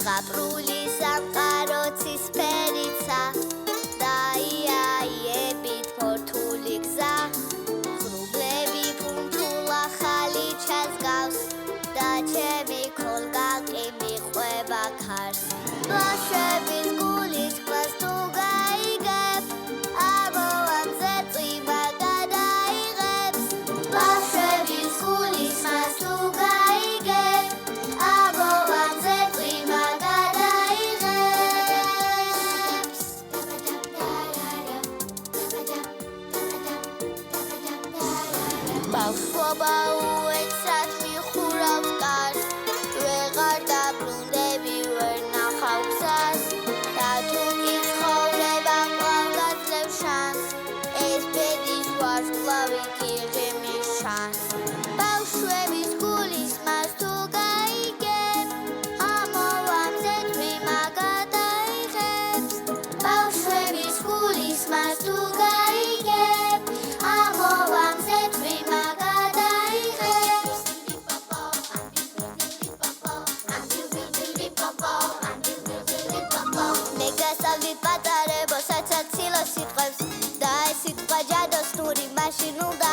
ზღაპრული სამყაროცის ფერიცა დაიაიებით ფორთული გზა ღრუბლები ფუნთულ ახალი ჩასგავს და ჩემი ქოლგაკი მიყვება ქარს ბავშვების გულის კლას თუ გაიგებ ამოვამზე წვიმა გადაიღებს ბავშვების გულის მას თუ გაიგებ ამოვამზე წვიმა გადაიღებს ბავშვობა უეცრად მიხურავს კარს ვეღარ დაბრუნდები ვერ ნახავ გზას და თუ კი ცხოვრება კვლავ გაძლევს შანსს ეს ბედის ვარსკვლავი გიღიმის შანსს ბავშვების გულის მას თუ გაიგებ ამოვამზე წვიმა გადაიღებს ბავშვების გულის მას თუ გაიგებ ამოვამზე წვიმა გადაიღებს მე გასწავლით პატარებო საცაცილო სიტყვებს და ეს სიტყვა ჯადოსნური მაშინ უნდა